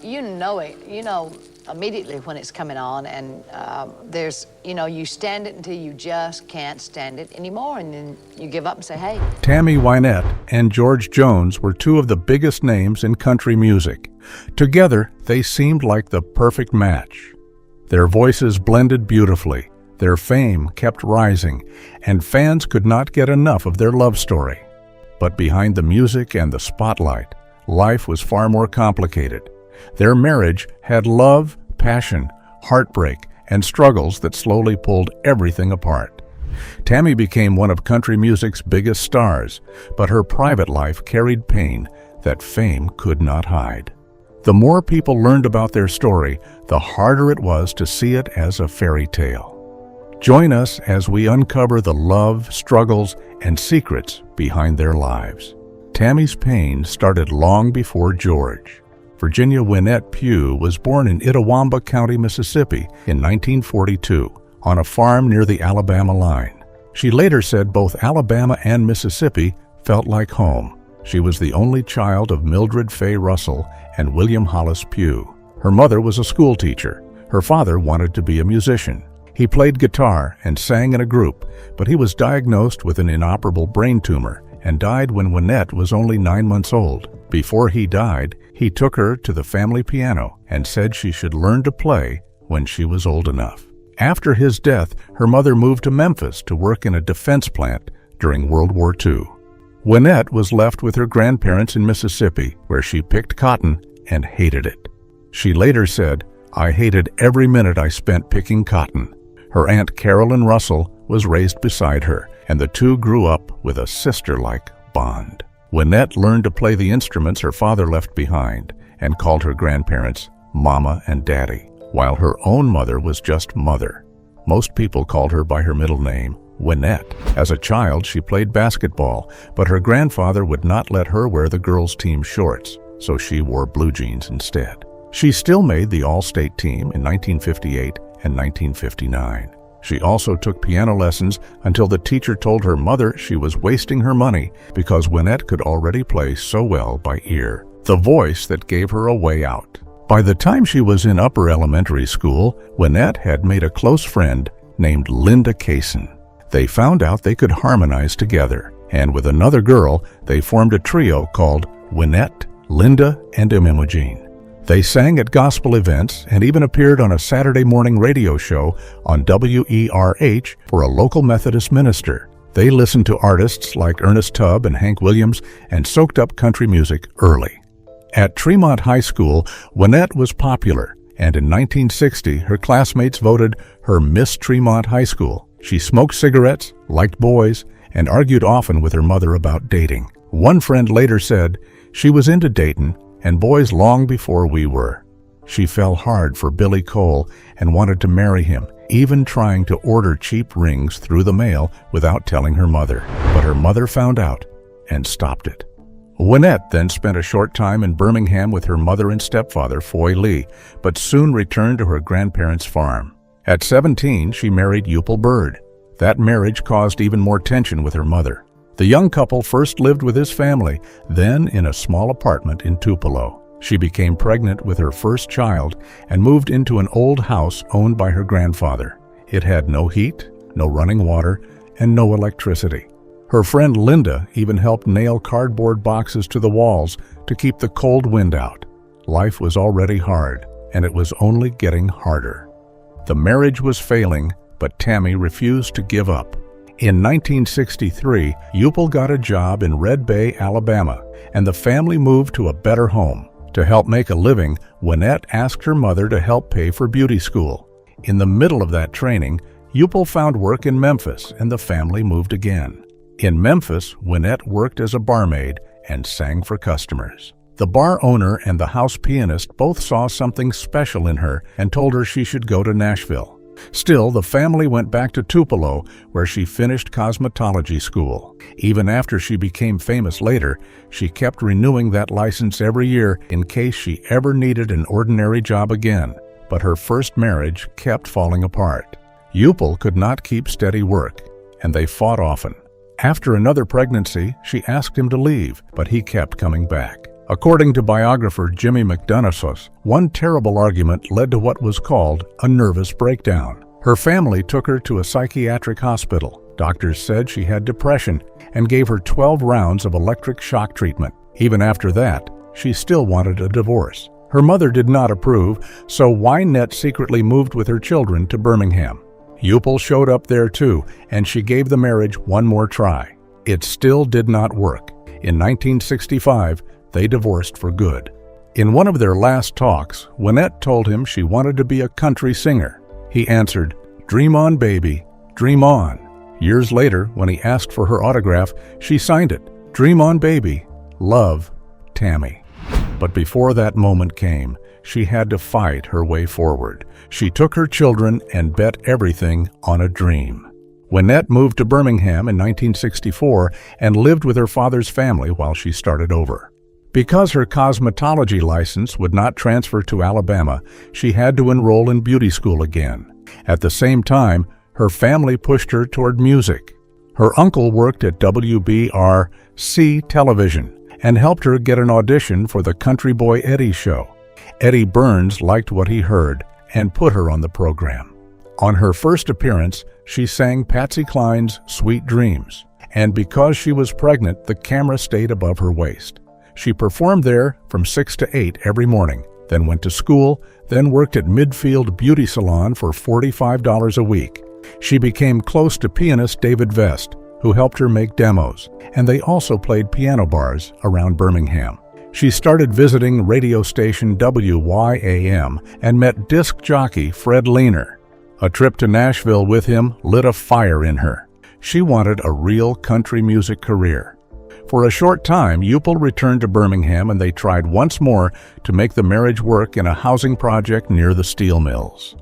you know it, you know immediately when it's coming on, and you stand it until you just can't stand it anymore, and then you give up and say, hey. Tammy Wynette and George Jones were two of the biggest names in country music. Together, they seemed like the perfect match. Their voices blended beautifully, their fame kept rising, and fans could not get enough of their love story. But behind the music and the spotlight, life was far more complicated. Their marriage had love, passion, heartbreak, and struggles that slowly pulled everything apart. Tammy became one of country music's biggest stars, but her private life carried pain that fame could not hide. The more people learned about their story, the harder it was to see it as a fairy tale. Join us as we uncover the love, struggles, and secrets behind their lives. Tammy's pain started long before George. Virginia Wynette Pugh was born in Itawamba County, Mississippi in 1942 on a farm near the Alabama line. She later said both Alabama and Mississippi felt like home. She was the only child of Mildred Fay Russell and William Hollis Pugh. Her mother was a school teacher. Her father wanted to be a musician. He played guitar and sang in a group, but he was diagnosed with an inoperable brain tumor and died when Wynette was only 9 months old. Before he died, he took her to the family piano and said she should learn to play when she was old enough. After his death, her mother moved to Memphis to work in a defense plant during World War II. Wynette was left with her grandparents in Mississippi, where she picked cotton and hated it. She later said, "I hated every minute I spent picking cotton." Her Aunt Carolyn Russell was raised beside her, and the two grew up with a sister-like bond. Wynette learned to play the instruments her father left behind and called her grandparents Mama and Daddy, while her own mother was just Mother. Most people called her by her middle name, Wynette. As a child, she played basketball, but her grandfather would not let her wear the girls' team shorts, so she wore blue jeans instead. She still made the All-State team in 1958 and 1959. She also took piano lessons until the teacher told her mother she was wasting her money because Wynette could already play so well by ear, the voice that gave her a way out. By the time she was in upper elementary school, Wynette had made a close friend named Linda Kaysen. They found out they could harmonize together, and with another girl, they formed a trio called Wynette, Linda, and Imogen. They sang at gospel events and even appeared on a Saturday morning radio show on WERH for a local Methodist minister. They listened to artists like Ernest Tubb and Hank Williams and soaked up country music early. At Tremont High School, Wynette was popular, and in 1960, her classmates voted her Miss Tremont High School. She smoked cigarettes, liked boys, and argued often with her mother about dating. One friend later said, "She was into datin' and boys long before we were." She fell hard for Billy Cole and wanted to marry him, even trying to order cheap rings through the mail without telling her mother. But her mother found out and stopped it. Wynette then spent a short time in Birmingham with her mother and stepfather, Foy Lee, but soon returned to her grandparents' farm. At 17, she married Upal Bird. That marriage caused even more tension with her mother. The young couple first lived with his family, then in a small apartment in Tupelo. She became pregnant with her first child and moved into an old house owned by her grandfather. It had no heat, no running water, and no electricity. Her friend Linda even helped nail cardboard boxes to the walls to keep the cold wind out. Life was already hard, and it was only getting harder. The marriage was failing, but Tammy refused to give up. In 1963, Upal got a job in Red Bay, Alabama, and the family moved to a better home. To help make a living, Wynette asked her mother to help pay for beauty school. In the middle of that training, Upal found work in Memphis, and the family moved again. In Memphis, Wynette worked as a barmaid and sang for customers. The bar owner and the house pianist both saw something special in her and told her she should go to Nashville. Still, the family went back to Tupelo, where she finished cosmetology school. Even after she became famous later, she kept renewing that license every year in case she ever needed an ordinary job again. But her first marriage kept falling apart. Upal could not keep steady work, and they fought often. After another pregnancy, she asked him to leave, but he kept coming back. According to biographer Jimmy McDonough, one terrible argument led to what was called a nervous breakdown. Her family took her to a psychiatric hospital. Doctors said she had depression and gave her 12 rounds of electric shock treatment. Even after that, she still wanted a divorce. Her mother did not approve, so Wynette secretly moved with her children to Birmingham. Upal showed up there too, and she gave the marriage one more try. It still did not work. In 1965, they divorced for good. In one of their last talks, Wynette told him she wanted to be a country singer. He answered, "Dream on, baby, dream on." Years later, when he asked for her autograph, she signed it, "Dream on, baby, love, Tammy." But before that moment came, she had to fight her way forward. She took her children and bet everything on a dream. Wynette moved to Birmingham in 1964 and lived with her father's family while she started over. Because her cosmetology license would not transfer to Alabama, she had to enroll in beauty school again. At the same time, her family pushed her toward music. Her uncle worked at WBRC television and helped her get an audition for the Country Boy Eddie show. Eddie Burns liked what he heard and put her on the program. On her first appearance, she sang Patsy Cline's Sweet Dreams, and because she was pregnant, the camera stayed above her waist. She performed there from 6 to 8 every morning, then went to school, then worked at Midfield Beauty Salon for $45 a week. She became close to pianist David Vest, who helped her make demos, and they also played piano bars around Birmingham. She started visiting radio station WYAM and met disc jockey Fred Leaner. A trip to Nashville with him lit a fire in her. She wanted a real country music career. For a short time, Upal returned to Birmingham and they tried once more to make the marriage work in a housing project near the steel mills.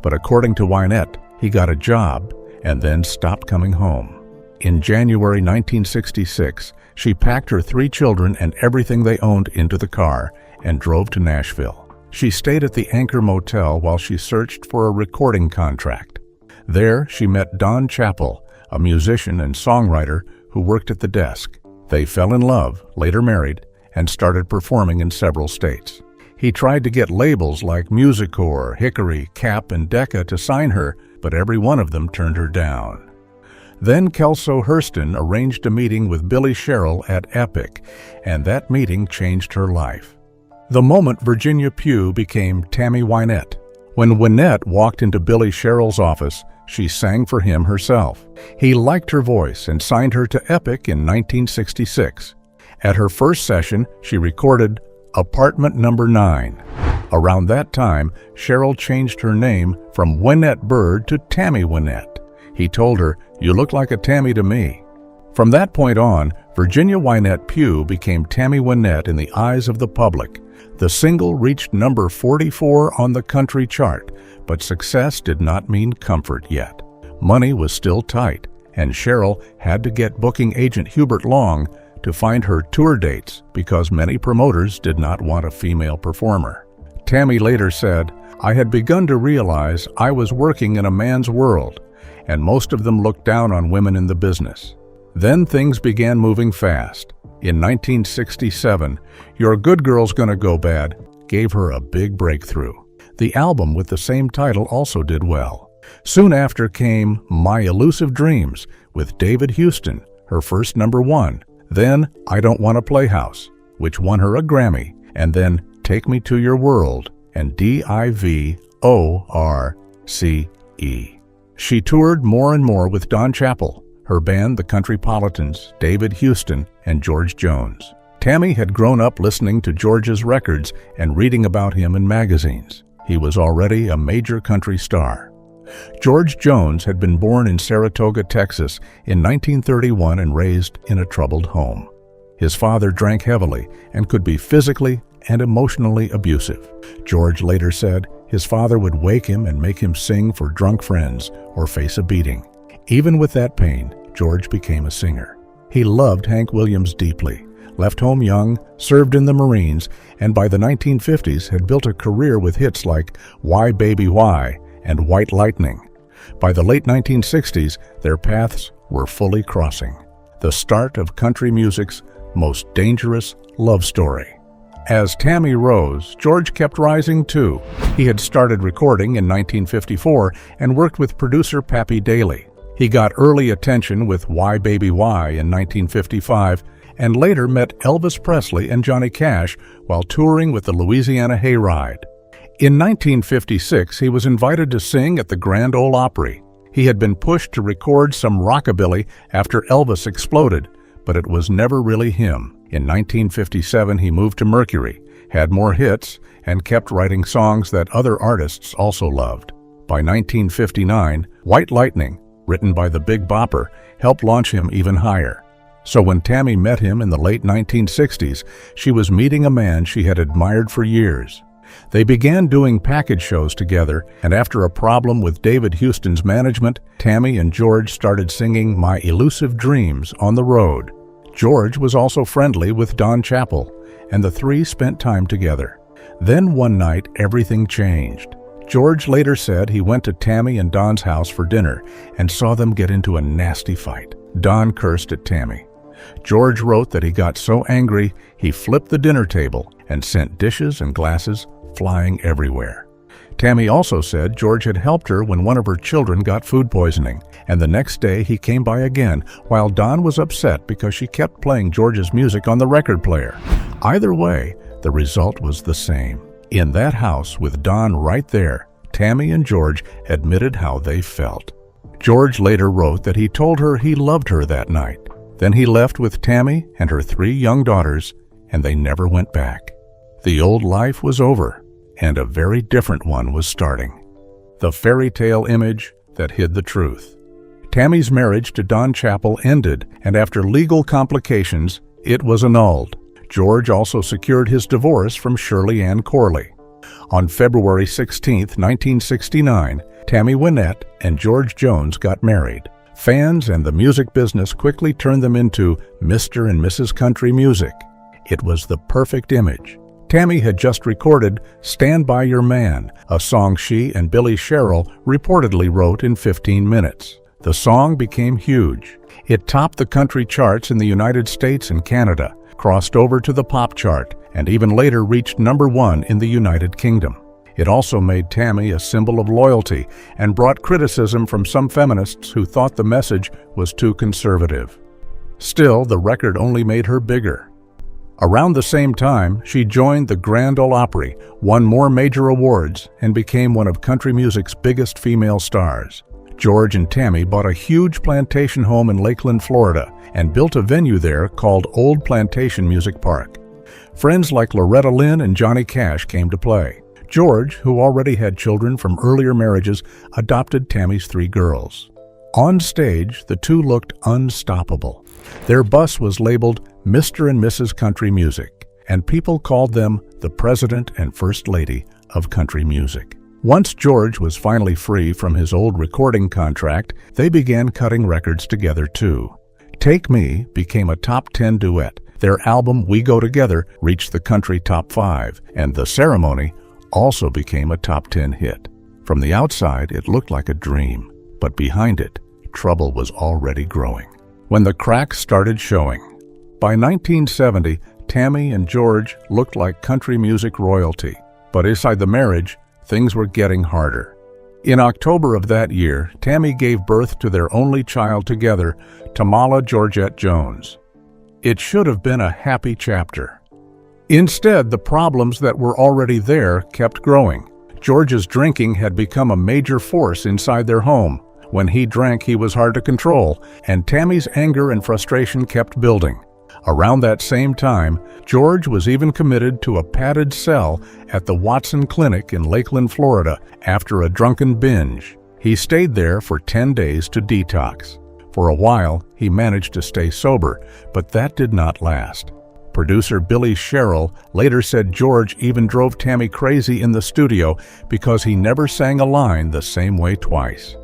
But according to Wynette, he got a job and then stopped coming home. In January 1966, she packed her 3 children and everything they owned into the car and drove to Nashville. She stayed at the Anchor Motel while she searched for a recording contract. There, she met Don Chappell, a musician and songwriter who worked at the desk. They fell in love, later married, and started performing in several states. He tried to get labels like Musicore, Hickory, Cap, and Decca to sign her, but every one of them turned her down. Then Kelso Hurston arranged a meeting with Billy Sherrill at Epic, and that meeting changed her life. The moment Virginia Pugh became Tammy Wynette. When Wynette walked into Billy Sherrill's office, she sang for him herself. He liked her voice and signed her to Epic in 1966. At her first session, she recorded Apartment Number 9. Around that time, Sherrill changed her name from Wynette Bird to Tammy Wynette. He told her, "You look like a Tammy to me." From that point on, Virginia Wynette Pugh became Tammy Wynette in the eyes of the public. The single reached number 44 on the country chart, but success did not mean comfort yet. Money was still tight, and Sherrill had to get booking agent Hubert Long to find her tour dates because many promoters did not want a female performer. Tammy later said, "I had begun to realize I was working in a man's world, and most of them looked down on women in the business. Then things began moving fast. In 1967, Your Good Girl's Gonna Go Bad gave her a big breakthrough. The album with the same title also did well. Soon after came My Elusive Dreams with David Houston, her first number 1. Then I Don't Want a Playhouse, which won her a Grammy, and then Take Me to Your World and DIVORCE. She toured more and more with Don Chappell, her band the Countrypolitans, David Houston, and George Jones. Tammy had grown up listening to George's records and reading about him in magazines. He was already a major country star. George Jones had been born in Saratoga, Texas in 1931 and raised in a troubled home. His father drank heavily and could be physically and emotionally abusive. George later said his father would wake him and make him sing for drunk friends or face a beating. Even with that pain, George became a singer. He loved Hank Williams deeply, left home young, served in the Marines, and by the 1950s had built a career with hits like Why Baby Why and White Lightning. By the late 1960s, their paths were fully crossing. The start of country music's most dangerous love story. As Tammy rose, George kept rising too. He had started recording in 1954 and worked with producer Pappy Daly. He got early attention with Why Baby Why in 1955 and later met Elvis Presley and Johnny Cash while touring with the Louisiana Hayride. In 1956, he was invited to sing at the Grand Ole Opry. He had been pushed to record some rockabilly after Elvis exploded, but it was never really him. In 1957, he moved to Mercury, had more hits, and kept writing songs that other artists also loved. By 1959, White Lightning, written by the Big Bopper, helped launch him even higher. So when Tammy met him in the late 1960s, she was meeting a man she had admired for years. They began doing package shows together, and after a problem with David Houston's management, Tammy and George started singing My Elusive Dreams on the road. George was also friendly with Don Chappell, and the three spent time together. Then one night, everything changed. George later said he went to Tammy and Don's house for dinner and saw them get into a nasty fight. Don cursed at Tammy. George wrote that he got so angry, he flipped the dinner table and sent dishes and glasses flying everywhere. Tammy also said George had helped her when one of her children got food poisoning, and the next day he came by again, while Don was upset because she kept playing George's music on the record player. Either way, the result was the same. In that house, with Don right there, Tammy and George admitted how they felt. George later wrote that he told her he loved her that night. Then he left with Tammy and her 3 young daughters, and they never went back. The old life was over, and a very different one was starting. The fairy tale image that hid the truth. Tammy's marriage to Don Chappell ended, and after legal complications, it was annulled. George also secured his divorce from Shirley Ann Corley. On February 16, 1969, Tammy Wynette and George Jones got married. Fans and the music business quickly turned them into Mr. and Mrs. Country Music. It was the perfect image. Tammy had just recorded Stand By Your Man, a song she and Billy Sherrill reportedly wrote in 15 minutes. The song became huge. It topped the country charts in the United States and Canada, crossed over to the pop chart, and even later reached #1 in the United Kingdom. It also made Tammy a symbol of loyalty and brought criticism from some feminists who thought the message was too conservative. Still, the record only made her bigger. Around the same time, she joined the Grand Ole Opry, won more major awards, and became one of country music's biggest female stars. George and Tammy bought a huge plantation home in Lakeland, Florida, and built a venue there called Old Plantation Music Park. Friends like Loretta Lynn and Johnny Cash came to play. George, who already had children from earlier marriages, adopted Tammy's 3 girls. On stage, the two looked unstoppable. Their bus was labeled Mr. and Mrs. Country Music, and people called them the President and First Lady of country music. Once George was finally free from his old recording contract, they began cutting records together too. Take Me became a top 10 duet. Their album We Go Together reached the country top 5, and The Ceremony also became a top 10 hit. From the outside, it looked like a dream, but behind it, trouble was already growing. When the cracks started showing. By 1970, Tammy and George looked like country music royalty, but inside the marriage, things were getting harder. In October of that year, Tammy gave birth to their only child together, Tamala Georgette Jones. It should have been a happy chapter. Instead, the problems that were already there kept growing. George's drinking had become a major force inside their home. When he drank, he was hard to control, and Tammy's anger and frustration kept building. Around that same time, George was even committed to a padded cell at the Watson Clinic in Lakeland, Florida, after a drunken binge. He stayed there for 10 days to detox. For a while, he managed to stay sober, but that did not last. Producer Billy Sherrill later said George even drove Tammy crazy in the studio because he never sang a line the same way twice.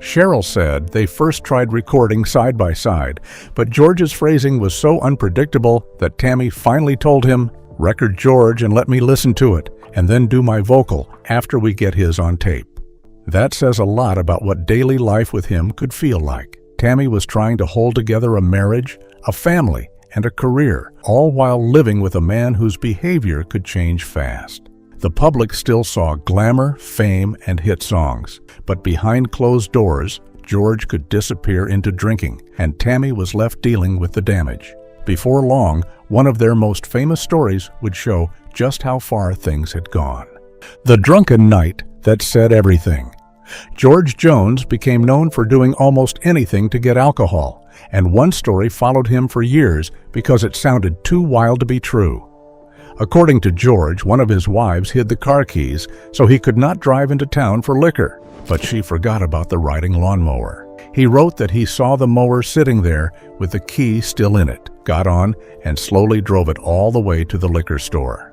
Sherrill said they first tried recording side by side, but George's phrasing was so unpredictable that Tammy finally told him, "Record George and let me listen to it, and then do my vocal after we get his on tape." That says a lot about what daily life with him could feel like. Tammy was trying to hold together a marriage, a family, and a career, all while living with a man whose behavior could change fast. The public still saw glamour, fame, and hit songs, but behind closed doors, George could disappear into drinking, and Tammy was left dealing with the damage. Before long, one of their most famous stories would show just how far things had gone. The drunken night that said everything. George Jones became known for doing almost anything to get alcohol, and one story followed him for years because it sounded too wild to be true. According to George, one of his wives hid the car keys so he could not drive into town for liquor, but she forgot about the riding lawnmower. He wrote that he saw the mower sitting there with the key still in it, got on, and slowly drove it all the way to the liquor store.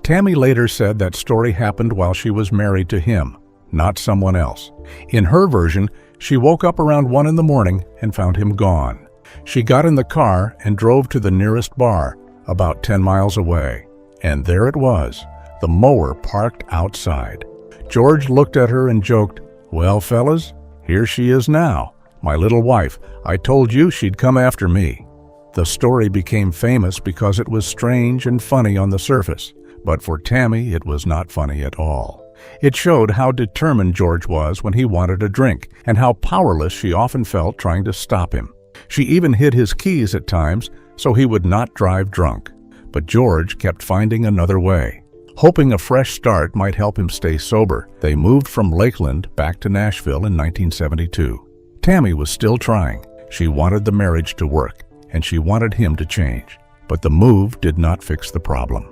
Tammy later said that story happened while she was married to him, not someone else. In her version, she woke up around 1 in the morning and found him gone. She got in the car and drove to the nearest bar, about 10 miles away. And there it was, the mower parked outside. George looked at her and joked, "Well, fellas, here she is now. My little wife. I told you she'd come after me." The story became famous because it was strange and funny on the surface, but for Tammy it was not funny at all. It showed how determined George was when he wanted a drink, and how powerless she often felt trying to stop him. She even hid his keys at times so he would not drive drunk. But George kept finding another way. Hoping a fresh start might help him stay sober, they moved from Lakeland back to Nashville in 1972. Tammy was still trying. She wanted the marriage to work, and she wanted him to change. But the move did not fix the problem.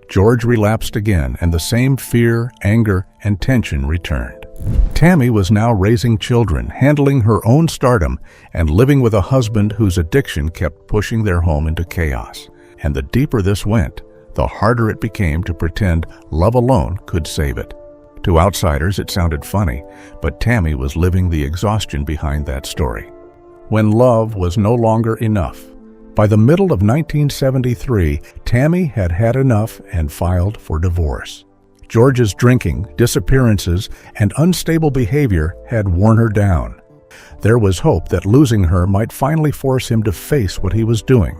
George relapsed again, and the same fear, anger, and tension returned. Tammy was now raising children, handling her own stardom, and living with a husband whose addiction kept pushing their home into chaos. And the deeper this went, the harder it became to pretend love alone could save it. To outsiders, it sounded funny, but Tammy was living the exhaustion behind that story. When love was no longer enough. By the middle of 1973, Tammy had had enough and filed for divorce. George's drinking, disappearances, and unstable behavior had worn her down. There was hope that losing her might finally force him to face what he was doing.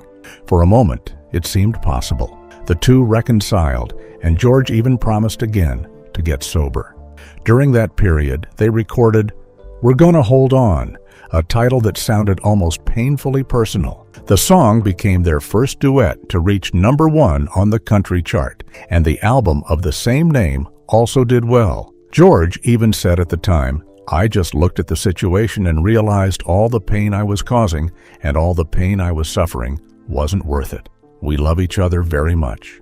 For a moment, it seemed possible. The two reconciled, and George even promised again to get sober. During that period, they recorded "We're Gonna Hold On," a title that sounded almost painfully personal. The song became their first duet to reach #1 on the country chart, and the album of the same name also did well. George even said at the time, "I just looked at the situation and realized all the pain I was causing and all the pain I was suffering wasn't worth it. We love each other very much."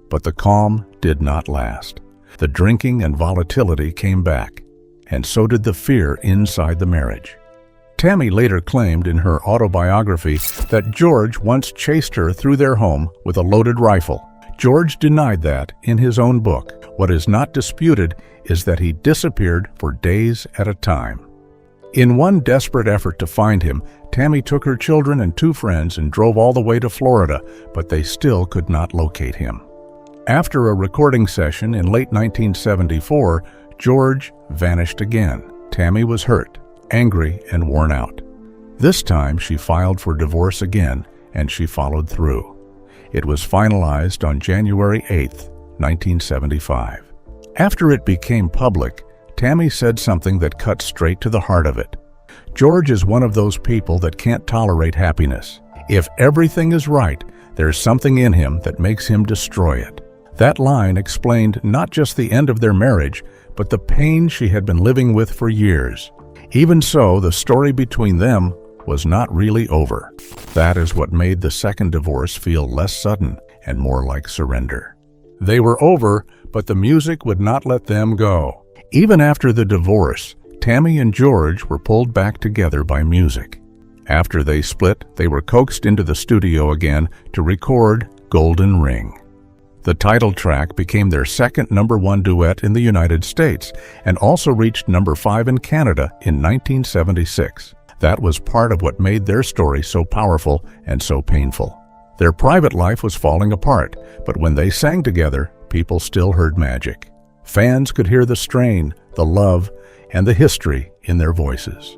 But the calm did not last. The drinking and volatility came back, and so did the fear inside the marriage. Tammy later claimed in her autobiography that George once chased her through their home with a loaded rifle. George denied that in his own book. What is not disputed is that he disappeared for days at a time. In one desperate effort to find him, Tammy took her children and 2 friends and drove all the way to Florida, but they still could not locate him. After a recording session in late 1974, George vanished again. Tammy was hurt, angry, and worn out. This time she filed for divorce again, and she followed through. It was finalized on January 8, 1975. After it became public, Tammy said something that cut straight to the heart of it. George is one of those people that can't tolerate happiness. If everything is right, there's something in him that makes him destroy it. That line explained not just the end of their marriage, but the pain she had been living with for years. Even so, the story between them was not really over. That is what made the second divorce feel less sudden and more like surrender. They were over, but the music would not let them go. Even after the divorce, Tammy and George were pulled back together by music. After they split, they were coaxed into the studio again to record Golden Ring. The title track became their second #1 duet in the United States and also reached #5 in Canada in 1976. That was part of what made their story so powerful and so painful. Their private life was falling apart, but when they sang together, people still heard magic. Fans could hear the strain, the love, and the history in their voices.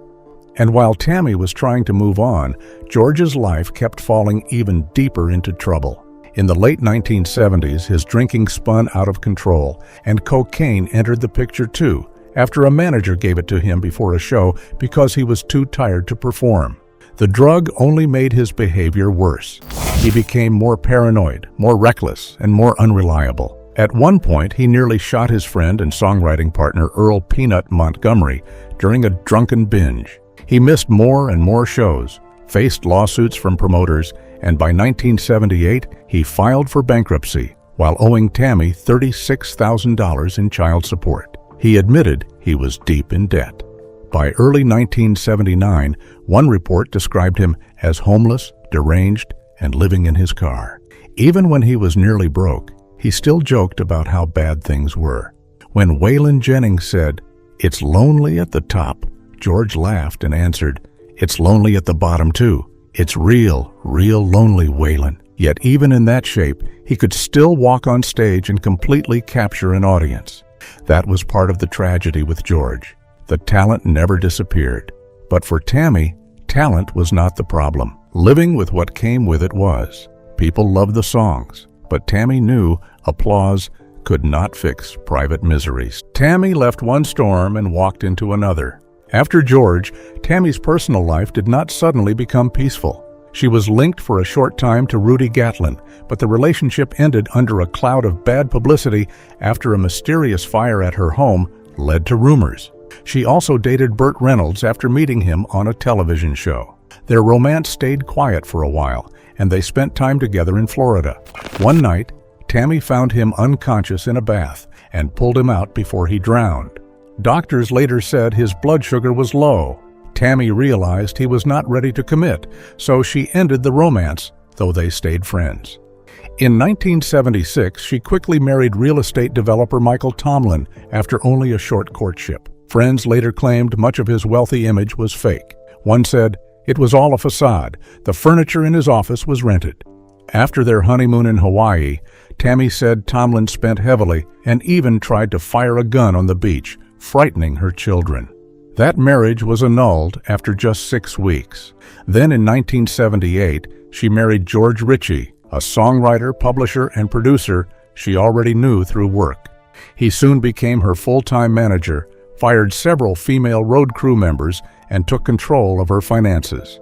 And while Tammy was trying to move on, George's life kept falling even deeper into trouble. In the late 1970s, his drinking spun out of control, and cocaine entered the picture too, after a manager gave it to him before a show because he was too tired to perform. The drug only made his behavior worse. He became more paranoid, more reckless, and more unreliable. At one point, he nearly shot his friend and songwriting partner Earl "Peanut" Montgomery during a drunken binge. He missed more and more shows, faced lawsuits from promoters, and by 1978, he filed for bankruptcy while owing Tammy $36,000 in child support. He admitted he was deep in debt. By early 1979, one report described him as homeless, deranged, and living in his car. Even when he was nearly broke, he still joked about how bad things were. When Waylon Jennings said, "It's lonely at the top," George laughed and answered, "It's lonely at the bottom too. It's real, real lonely, Waylon." Yet even in that shape, he could still walk on stage and completely capture an audience. That was part of the tragedy with George. The talent never disappeared. But for Tammy, talent was not the problem. Living with what came with it was. People loved the songs, but Tammy knew applause could not fix private miseries. Tammy left one storm and walked into another. After George, Tammy's personal life did not suddenly become peaceful. She was linked for a short time to Rudy Gatlin, but the relationship ended under a cloud of bad publicity after a mysterious fire at her home led to rumors. She also dated Burt Reynolds after meeting him on a television show. Their romance stayed quiet for a while, and they spent time together in Florida. One night, Tammy found him unconscious in a bath and pulled him out before he drowned. Doctors later said his blood sugar was low. Tammy realized he was not ready to commit, so she ended the romance, though they stayed friends. In 1976, she quickly married real estate developer Michael Tomlin after only a short courtship. Friends later claimed much of his wealthy image was fake. One said, "It was all a facade. The furniture in his office was rented." After their honeymoon in Hawaii, Tammy said Tomlin spent heavily and even tried to fire a gun on the beach, frightening her children. That marriage was annulled after just 6 weeks. Then in 1978, she married George Ritchie, a songwriter, publisher, and producer she already knew through work. He soon became her full-time manager, fired several female road crew members, and took control of her finances.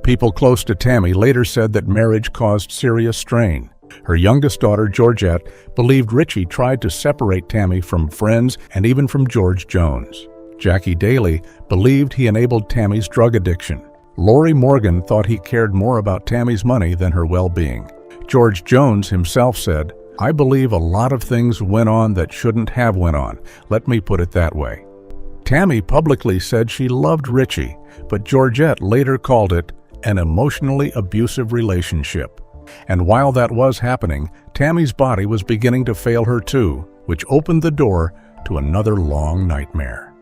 People close to Tammy later said that marriage caused serious strain. Her youngest daughter, Georgette, believed Ritchie tried to separate Tammy from friends and even from George Jones. Jackie Daly believed he enabled Tammy's drug addiction. Lori Morgan thought he cared more about Tammy's money than her well-being. George Jones himself said, "I believe a lot of things went on that shouldn't have went on. Let me put it that way." Tammy publicly said she loved Ritchie, but Georgette later called it an emotionally abusive relationship. And while that was happening, Tammy's body was beginning to fail her too, which opened the door to another long nightmare.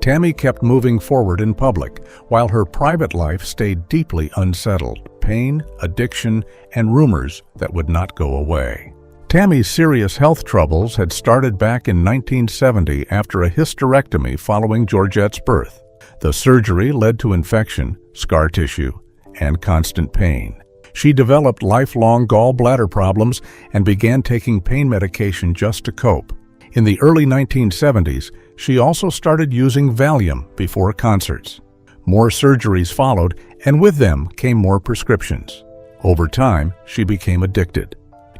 Tammy kept moving forward in public, while her private life stayed deeply unsettled. Pain, addiction, and rumors that would not go away. Tammy's serious health troubles had started back in 1970 after a hysterectomy following Georgette's birth. The surgery led to infection, scar tissue, and constant pain. She developed lifelong gallbladder problems and began taking pain medication just to cope. In the early 1970s, she also started using Valium before concerts. More surgeries followed, and with them came more prescriptions. Over time, she became addicted.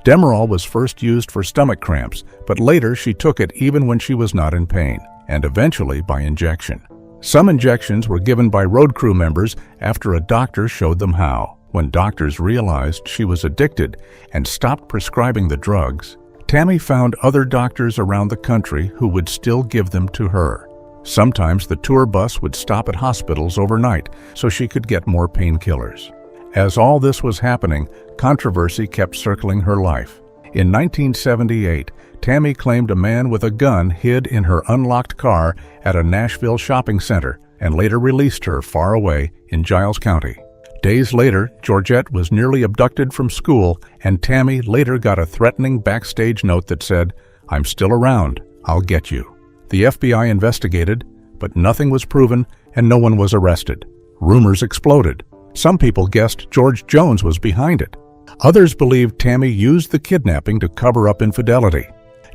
Demerol was first used for stomach cramps, but later she took it even when she was not in pain, and eventually by injection. Some injections were given by road crew members after a doctor showed them how. When doctors realized she was addicted and stopped prescribing the drugs, Tammy found other doctors around the country who would still give them to her. Sometimes the tour bus would stop at hospitals overnight so she could get more painkillers. As all this was happening, controversy kept circling her life. In 1978, Tammy claimed a man with a gun hid in her unlocked car at a Nashville shopping center and later released her far away in Giles County. Days later, Georgette was nearly abducted from school, and Tammy later got a threatening backstage note that said, "I'm still around. I'll get you." The FBI investigated, but nothing was proven and no one was arrested. Rumors exploded. Some people guessed George Jones was behind it. Others believed Tammy used the kidnapping to cover up infidelity.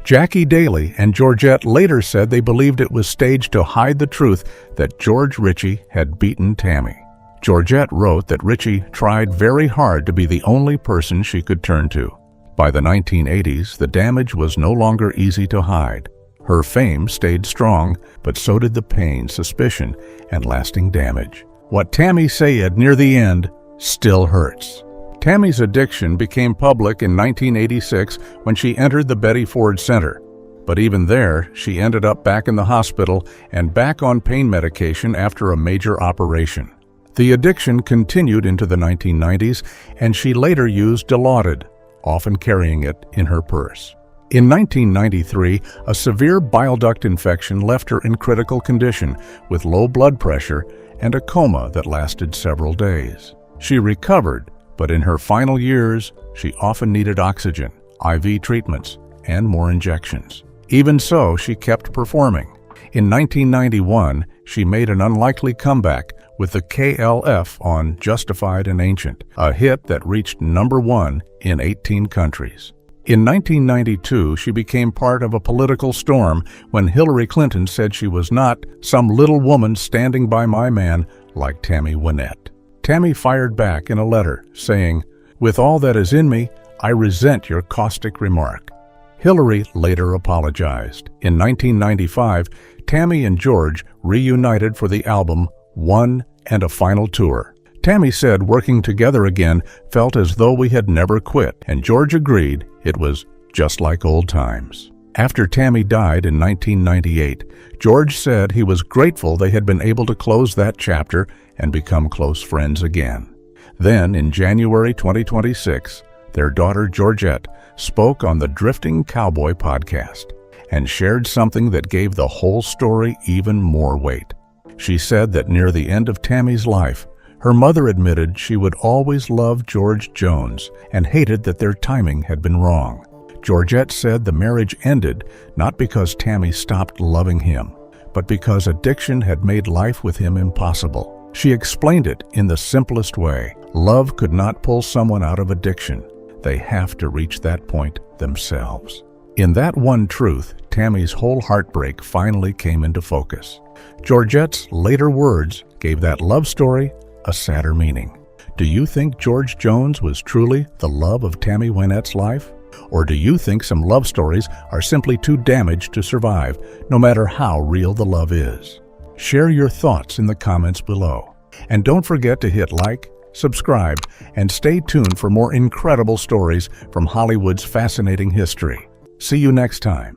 Jackie Daly and Georgette later said they believed it was staged to hide the truth that George Ritchie had beaten Tammy. Georgette wrote that Ritchie tried very hard to be the only person she could turn to. By the 1980s, the damage was no longer easy to hide. Her fame stayed strong, but so did the pain, suspicion, and lasting damage. What Tammy said near the end still hurts. Tammy's addiction became public in 1986 when she entered the Betty Ford Center. But even there, she ended up back in the hospital and back on pain medication after a major operation. The addiction continued into the 1990s, and she later used Dilaudid, often carrying it in her purse. In 1993, a severe bile duct infection left her in critical condition with low blood pressure and a coma that lasted several days. She recovered, but in her final years, she often needed oxygen, IV treatments, and more injections. Even so, she kept performing. In 1991, she made an unlikely comeback with the KLF on Justified and Ancient, a hit that reached #1 in 18 countries. In 1992, she became part of a political storm when Hillary Clinton said she was not some little woman standing by my man like Tammy Wynette. Tammy fired back in a letter, saying, "With all that is in me, I resent your caustic remark." Hillary later apologized. In 1995, Tammy and George reunited for the album One and a Final Tour. Tammy said working together again felt as though we had never quit, and George agreed it was just like old times. After Tammy died in 1998, George said he was grateful they had been able to close that chapter and become close friends again. Then, in January 2026, their daughter Georgette spoke on the Drifting Cowboy podcast and shared something that gave the whole story even more weight. She said that near the end of Tammy's life, her mother admitted she would always love George Jones and hated that their timing had been wrong. Georgette said the marriage ended not because Tammy stopped loving him, but because addiction had made life with him impossible. She explained it in the simplest way. Love could not pull someone out of addiction. They have to reach that point themselves. In that one truth, Tammy's whole heartbreak finally came into focus. Georgette's later words gave that love story a sadder meaning. Do you think George Jones was truly the love of Tammy Wynette's life? Or do you think some love stories are simply too damaged to survive, no matter how real the love is? Share your thoughts in the comments below. And don't forget to hit like, subscribe, and stay tuned for more incredible stories from Hollywood's fascinating history. See you next time.